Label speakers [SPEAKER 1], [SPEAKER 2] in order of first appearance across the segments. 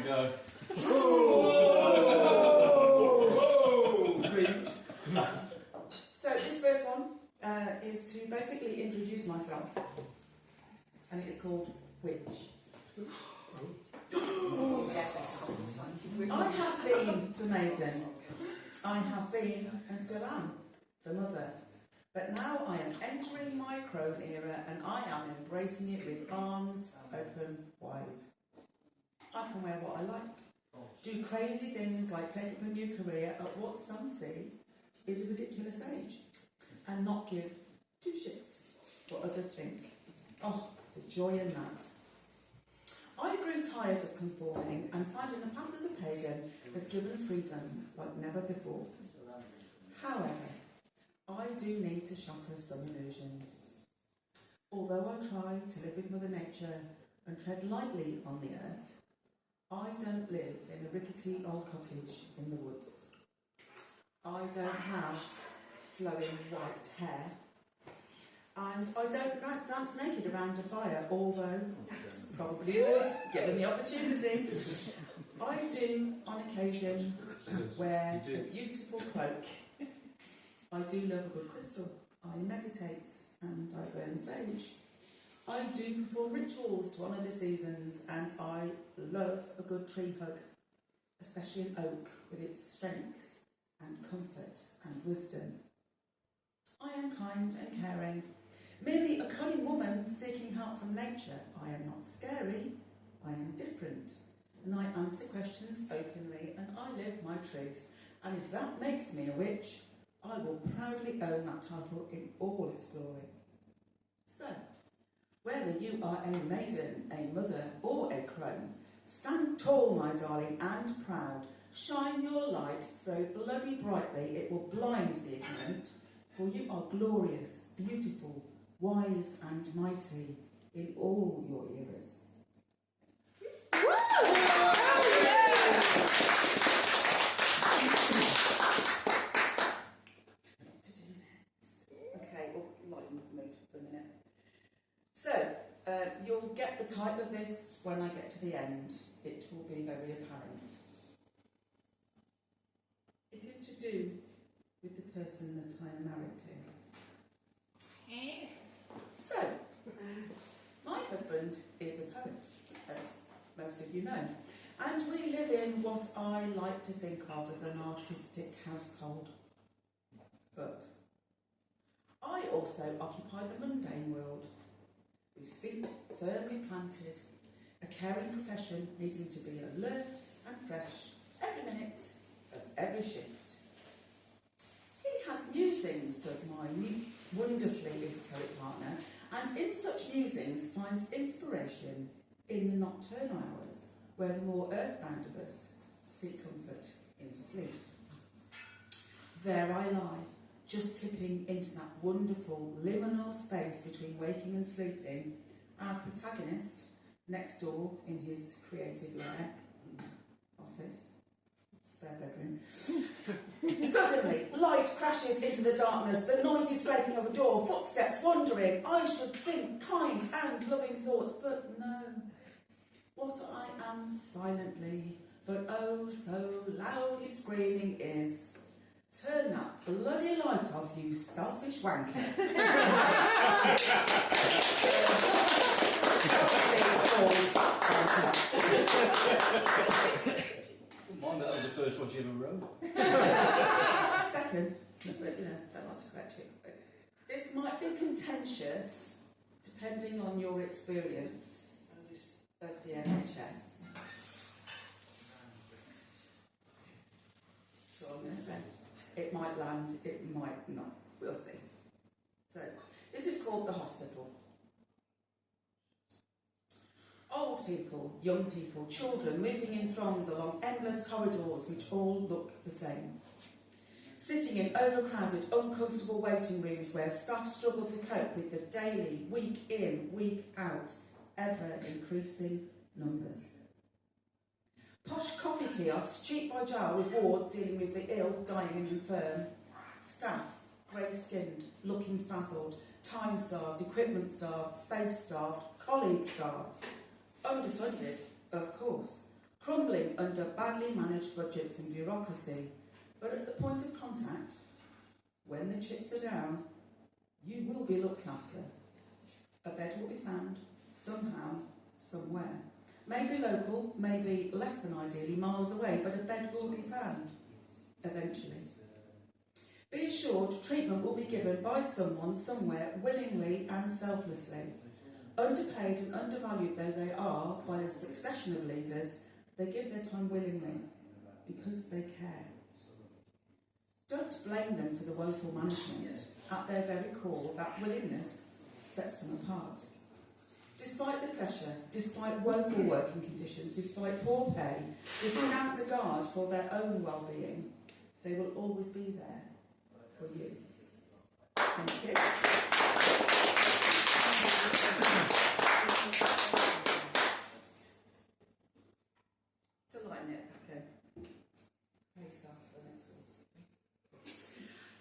[SPEAKER 1] go.
[SPEAKER 2] Rude. So this first one is to basically introduce myself, and it is called Witch. I have been the maiden. I have been and still am the mother. But now I am entering my crone era, and I am embracing it with arms open wide. I can wear what I like, do crazy things like take up a new career at what some see is a ridiculous age, and not give two shits what others think. Oh, the joy in that. I grew tired of conforming, and finding the path of the pagan has given freedom like never before. However, I do need to shatter some illusions. Although I try to live with Mother Nature and tread lightly on the earth, I don't live in a rickety old cottage in the woods. I don't have flowing white hair, and I don't dance naked around a fire, although probably would, given the opportunity. I do, on occasion, wear a beautiful cloak. I do love a good crystal. I meditate and I burn sage. I do perform rituals to honour the seasons, and I love a good tree hug, especially an oak with its strength and comfort and wisdom. I am kind and caring, merely a cunning woman seeking help from nature. I am not scary, I am different, and I answer questions openly, and I live my truth. And if that makes me a witch, I will proudly own that title in all its glory. So, whether you are a maiden, a mother, or a crone, stand tall, my darling, and proud. Shine your light so bloody brightly it will blind the ignorant, for you are glorious, beautiful, wise, and mighty in all your eras. Okay, we'll lighten the mood for a minute. So, you'll get the title of this when I get to the end. It will be very apparent. It is to do with the person that I am married to. So, my husband is a poet, as most of you know, and we live in what I like to think of as an artistic household. But I also occupy the mundane world, with feet firmly planted, a caring profession needing to be alert and fresh every minute of every shift. He has musings, does my wonderfully esoteric partner, and in such musings finds inspiration in the nocturnal hours, where the more earthbound of us seek comfort in sleep. There I lie, just tipping into that wonderful liminal space between waking and sleeping, our protagonist, next door in his creative lair, office, spare bedroom. Suddenly, light crashes into the darkness, the noisy scraping of a door, footsteps wandering. I should think kind and loving thoughts, but no. What I am silently, but oh so loudly screaming is, turn that bloody light off, you selfish wanker.
[SPEAKER 1] Mine, that was the first one she ever wrote.
[SPEAKER 2] Second, but don't like to correct you. This might be contentious, depending on your experience of the NHS. So I'm going to say, it might land, it might not. We'll see. So, this is called the hospital. Old people, young people, children moving in throngs along endless corridors which all look the same. Sitting in overcrowded, uncomfortable waiting rooms where staff struggle to cope with the daily, week in, week out, ever increasing numbers. Posh coffee kiosks, cheap by jar, with wards dealing with the ill, dying and infirm. Staff, grey-skinned, looking frazzled, time-starved, equipment-starved, space-starved, colleague-starved. Underfunded, of course. crumbling under badly managed budgets and bureaucracy. But at the point of contact, when the chips are down, you will be looked after. A bed will be found, somehow, somewhere. Maybe local, maybe less than ideally miles away, but a bed will be found, eventually. Be assured treatment will be given by someone, somewhere, willingly and selflessly. Underpaid and undervalued though they are by a succession of leaders, they give their time willingly, because they care. Don't blame them for the woeful management. At their very core, that willingness sets them apart. Despite the pressure, despite woeful working conditions, despite poor pay, with scant regard for their own well-being, they will always be there for you. Thank you. To line it, okay. Face off the next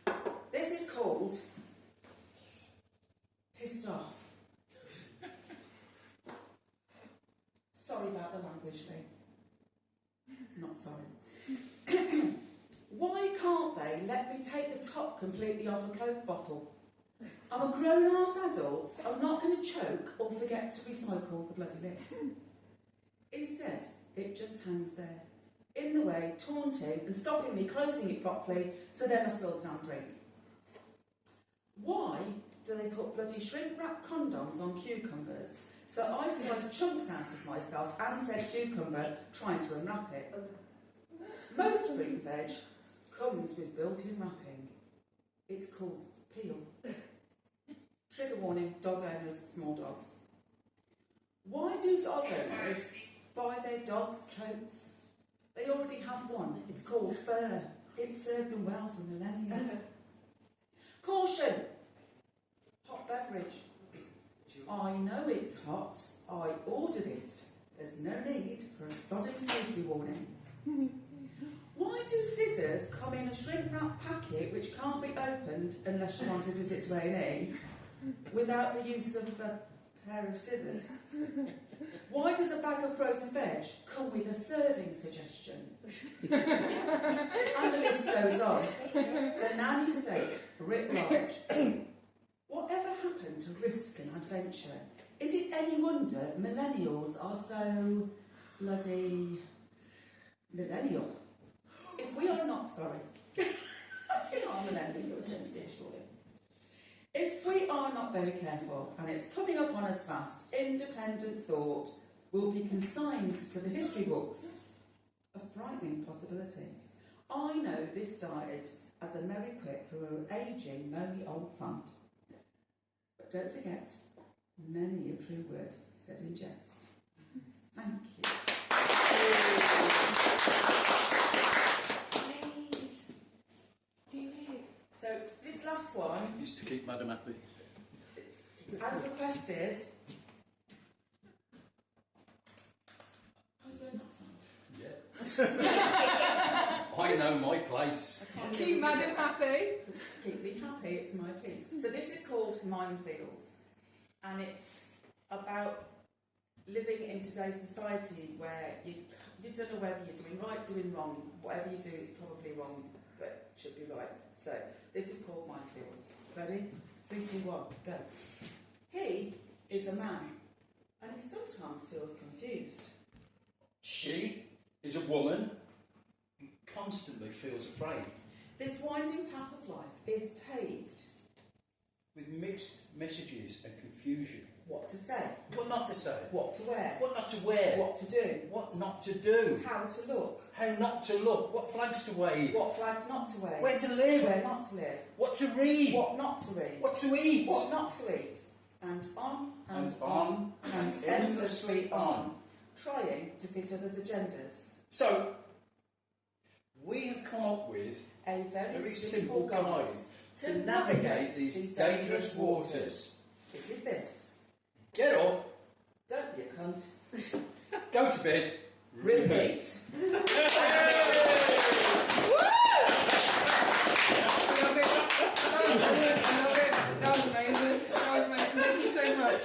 [SPEAKER 2] one. This is called Pissed Off. Sorry about the language, Lee. Not sorry. Why can't they let me take the top completely off a Coke bottle? I'm a grown-ass adult. I'm not going to choke or forget to recycle the bloody lid. Instead, it just hangs there, in the way, taunting and stopping me closing it properly, so then I spill the damn drink. Why do they put bloody shrink-wrap condoms on cucumbers? So I sliced chunks out of myself and said cucumber, trying to unwrap it. Most fruit veg comes with built-in wrapping. It's called peel. Trigger warning, dog owners, small dogs. Why do dog owners buy their dogs coats? They already have one. It's called fur. It's served them well for millennia. Caution! Hot beverage. I know it's hot. I ordered it. There's no need for a sodding safety warning. Why do scissors come in a shrink-wrap packet which can't be opened unless you want to visit to A&E without the use of a pair of scissors? Why does a bag of frozen veg come with a serving suggestion? And the list goes on. The nanny state, writ large. Whatever happened to risk and adventure? Is it any wonder millennials are so bloody millennial? If we are not, sorry, you are millennial, you're Gen Z, surely. If we are not very careful, and it's coming up on us fast, independent thought will be consigned to the history books. A frightening possibility. I know this started as a merry quip for an ageing, moany old plant. But don't forget, many a true word said in jest. Thank you.
[SPEAKER 3] Please, do it.
[SPEAKER 2] So this last one,
[SPEAKER 1] Used to keep Madam happy.
[SPEAKER 2] as requested. Can you learn that song?
[SPEAKER 1] Yeah. I know my place.
[SPEAKER 3] Keep Madam happy.
[SPEAKER 2] Keep me happy, it's my piece. So this is called Minefields, and it's about living in today's society where you don't know whether you're doing right, doing wrong. Whatever you do is probably wrong, but should be right. So this is called Minefields. Ready? 3, 2, 1, go. He is a man, and he sometimes feels confused.
[SPEAKER 1] She is a woman who constantly feels afraid.
[SPEAKER 2] This winding path of life is paved.
[SPEAKER 1] With mixed messages and confusion.
[SPEAKER 2] What to say,
[SPEAKER 1] What not to say.
[SPEAKER 2] what to wear,
[SPEAKER 1] What not to wear.
[SPEAKER 2] what to do,
[SPEAKER 1] What not to do.
[SPEAKER 2] how to look,
[SPEAKER 1] How not to look. What flags to wave.
[SPEAKER 2] what flags not to wear,
[SPEAKER 1] Where to live.
[SPEAKER 2] where not to live,
[SPEAKER 1] What to read.
[SPEAKER 2] what not to read,
[SPEAKER 1] What to eat.
[SPEAKER 2] what not to eat, and on and
[SPEAKER 1] And
[SPEAKER 2] on
[SPEAKER 1] on
[SPEAKER 2] and
[SPEAKER 1] and
[SPEAKER 2] endlessly
[SPEAKER 1] endlessly
[SPEAKER 2] on, trying to fit others' agendas.
[SPEAKER 1] So, we have come up with
[SPEAKER 2] A very
[SPEAKER 1] a very
[SPEAKER 2] simple
[SPEAKER 1] simple guide to navigate these dangerous waters.
[SPEAKER 2] It is this.
[SPEAKER 1] Get up,
[SPEAKER 2] Don't be a cunt.
[SPEAKER 1] go to bed,
[SPEAKER 2] Repeat.
[SPEAKER 3] Love it. Love it. That was amazing. That was amazing. Thank you so much.